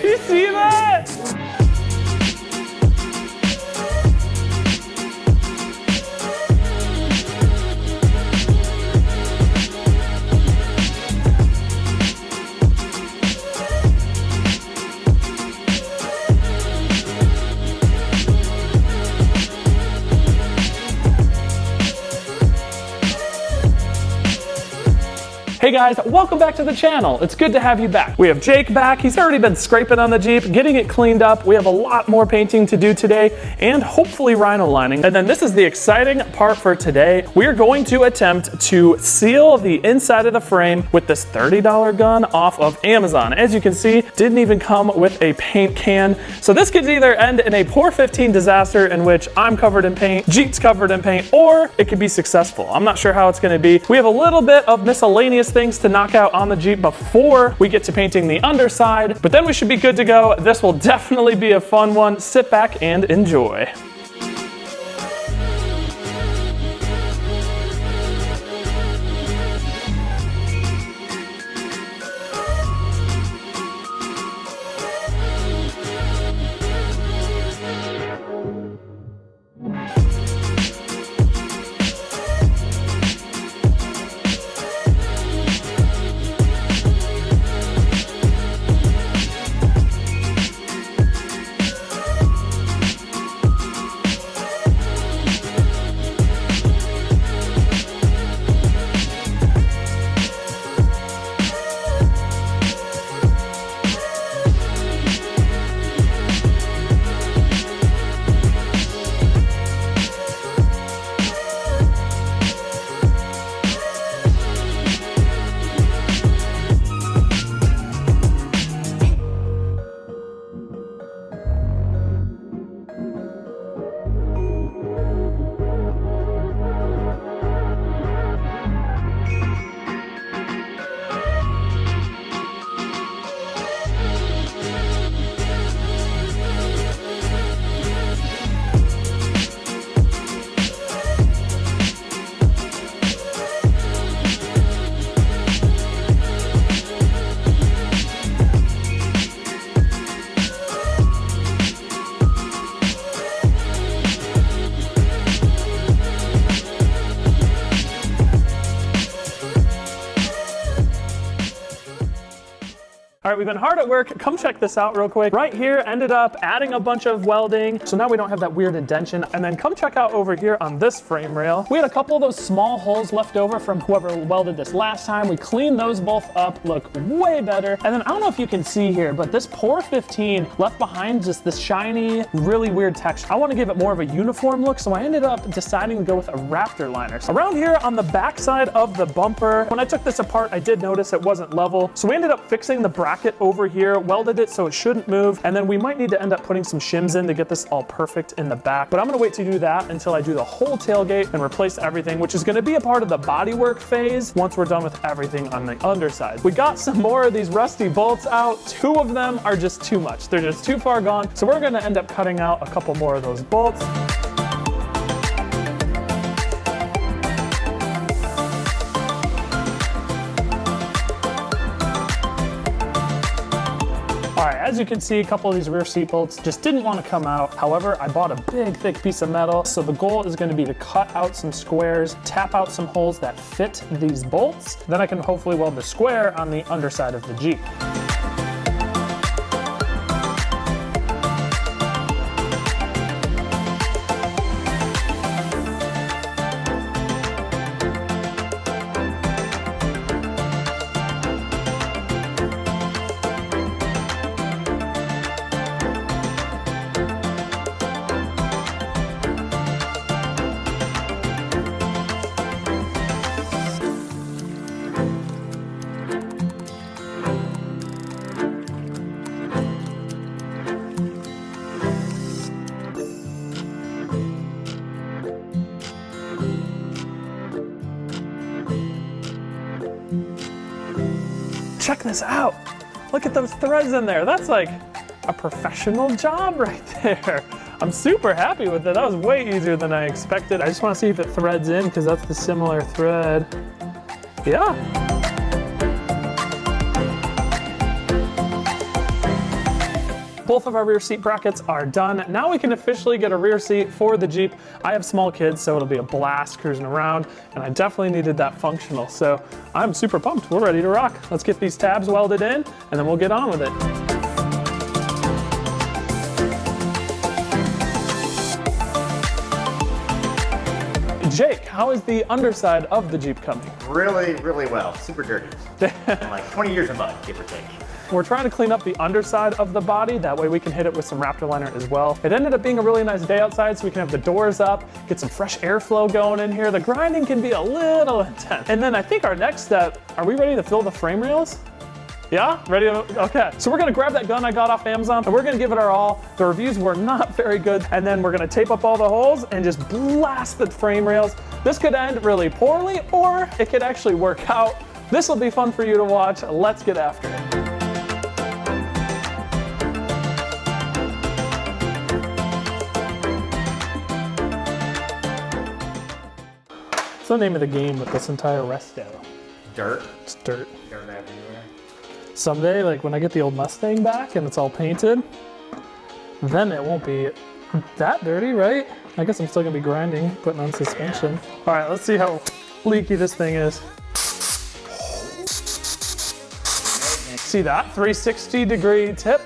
You see that? Hey guys, welcome back to the channel. It's good to have you back. We have Jake back. He's already been scraping on the Jeep, getting it cleaned up. We have a lot more painting to do today and hopefully rhino lining. And then this is the exciting part for today. We are going to attempt to seal the inside of the frame with this $30 gun off of Amazon. As you can see, didn't even come with a paint can. So this could either end in a poor 15 disaster in which I'm covered in paint, Jeep's covered in paint, or it could be successful. I'm not sure how it's gonna be. We have a little bit of miscellaneous things to knock out on the Jeep before we get to painting the underside, but then we should be good to go. This will definitely be a fun one. Sit back and enjoy. All right, we've been hard at work. Come check this out real quick. Right here, ended up adding a bunch of welding, so now we don't have that weird indentation. And then come check out over here on this frame rail. We had a couple of those small holes left over from whoever welded this last time. We cleaned those both up, look way better. And then I don't know if you can see here, but this Pour 15 left behind just this shiny, really weird texture. I want to give it more of a uniform look, so I ended up deciding to go with a Raptor liner. So around here on the backside of the bumper, when I took this apart, I did notice it wasn't level. So we ended up fixing the bracket over here, welded it so it shouldn't move, and then we might need to end up putting some shims in to get this all perfect in the back. But I'm gonna wait to do that until I do the whole tailgate and replace everything, which is gonna be a part of the bodywork phase once we're done with everything on the underside. We got some more of these rusty bolts out. 2 of them are just too much. They're just too far gone. So we're gonna end up cutting out a couple more of those bolts. All right, as you can see, a couple of these rear seat bolts just didn't want to come out. However, I bought a big, thick piece of metal. So the goal is going to be to cut out some squares, tap out some holes that fit these bolts. Then I can hopefully weld the square on the underside of the Jeep. Check this out. Look at those threads in there. That's like a professional job right there. I'm super happy with it. That was way easier than I expected. I just want to see if it threads in because that's the similar thread. Yeah. Both of our rear seat brackets are done. Now we can officially get a rear seat for the Jeep. I have small kids, so it'll be a blast cruising around, and I definitely needed that functional. So I'm super pumped. We're ready to rock. Let's get these tabs welded in, and then we'll get on with it. Jake, how is the underside of the Jeep coming? Really, really well. Super dirty. Like 20 years of mud, give or take. We're trying to clean up the underside of the body. That way we can hit it with some Raptor liner as well. It ended up being a really nice day outside, so we can have the doors up, get some fresh airflow going in here. The grinding can be a little intense. And then I think our next step, are we ready to fill the frame rails? Yeah, ready to, okay. So we're gonna grab that gun I got off Amazon and we're gonna give it our all. The reviews were not very good. And then we're gonna tape up all the holes and just blast the frame rails. This could end really poorly, or it could actually work out. This will be fun for you to watch. Let's get after it. What's the name of the game with this entire resto? Dirt. It's dirt. Dirt everywhere. Someday, like when I get the old Mustang back and it's all painted, then it won't be that dirty, right? I guess I'm still gonna be grinding, putting on suspension. All right, let's see how leaky this thing is. See that? 360-degree tip.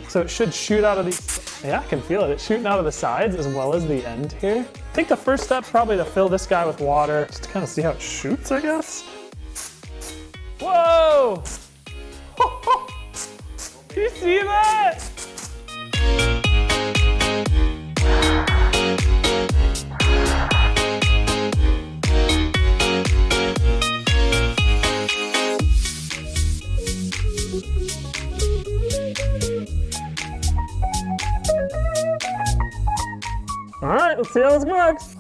So it should shoot out of the, yeah, I can feel it. It's shooting out of the sides as well as the end here. I think the first step's probably to fill this guy with water, just to kind of see how it shoots, I guess. Whoa! Do you see that? All right, let's see how this works.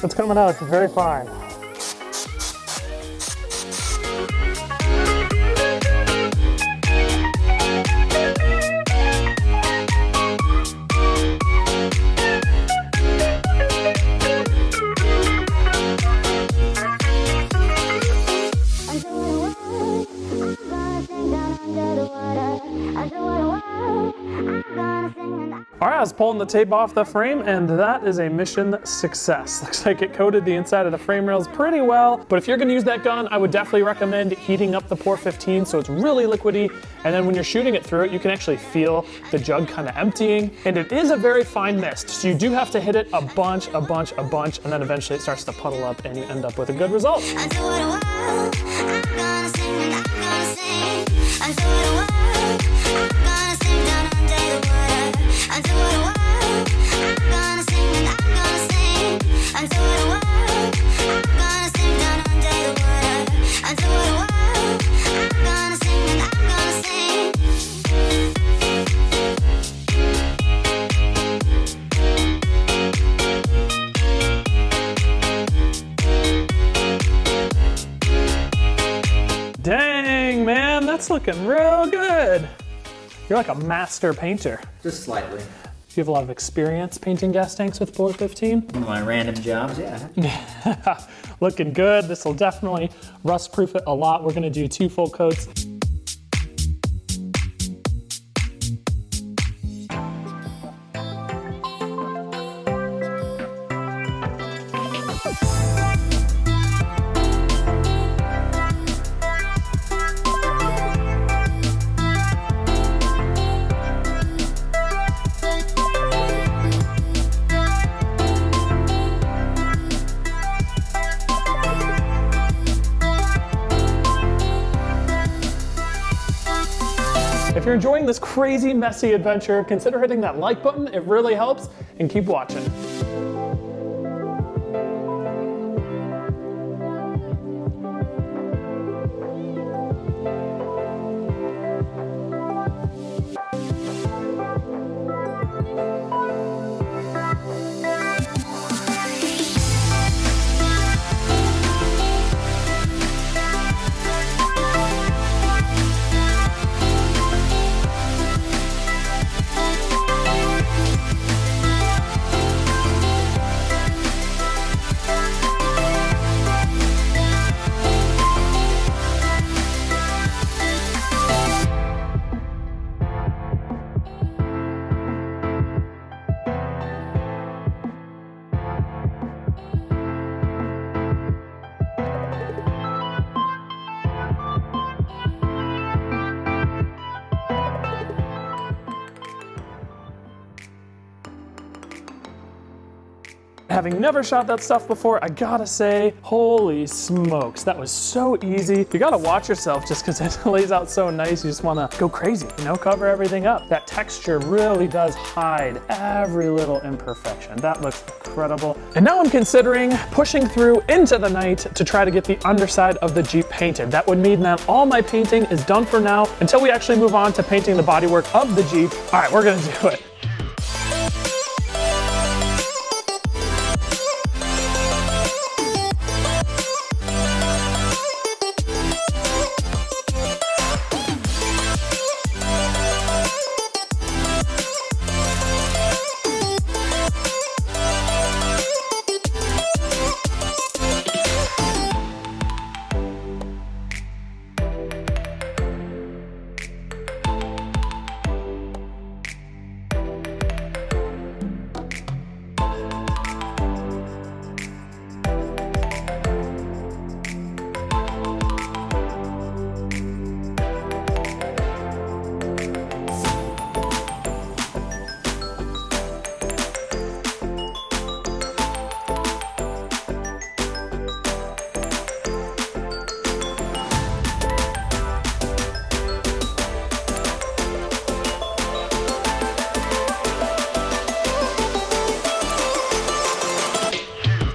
It's coming out very fine. All right, I was pulling the tape off the frame, and that is a mission success. Looks like it coated the inside of the frame rails pretty well, but if you're gonna use that gun, I would definitely recommend heating up the Pour 15 so it's really liquidy, and then when you're shooting it through it, you can actually feel the jug kind of emptying, and it is a very fine mist, so you do have to hit it a bunch, and then eventually it starts to puddle up, and you end up with a good result. Dang, man, that's looking real good. You're like a master painter. Just slightly. Do you have a lot of experience painting gas tanks with Pour 15? One of my random jobs, yeah. Looking good. This will definitely rust proof it a lot. We're gonna do 2 full coats. If you're enjoying this crazy, messy adventure, consider hitting that like button. It really helps, and keep watching. Having never shot that stuff before, I gotta say, holy smokes, that was so easy. You gotta watch yourself just because it lays out so nice. You just wanna go crazy, you know, cover everything up. That texture really does hide every little imperfection. That looks incredible. And now I'm considering pushing through into the night to try to get the underside of the Jeep painted. That would mean that all my painting is done for now until we actually move on to painting the bodywork of the Jeep. All right, we're gonna do it.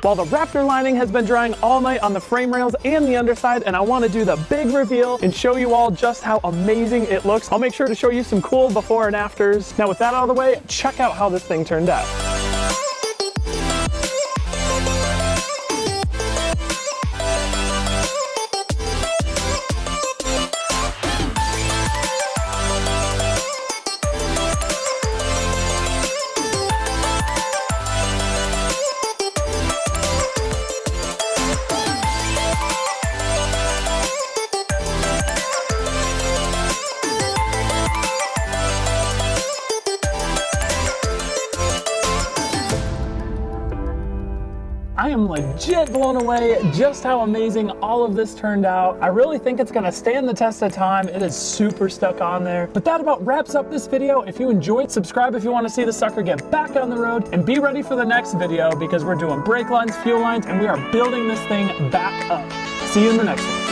While the Raptor lining has been drying all night on the frame rails and the underside, and I want to do the big reveal and show you all just how amazing it looks. I'll make sure to show you some cool before and afters. Now with that out of the way, check out how this thing turned out. I am legit blown away just how amazing all of this turned out. I really think it's gonna stand the test of time. It is super stuck on there. But that about wraps up this video. If you enjoyed, subscribe if you wanna see the sucker get back on the road, and be ready for the next video because we're doing brake lines, fuel lines, and we are building this thing back up. See you in the next one.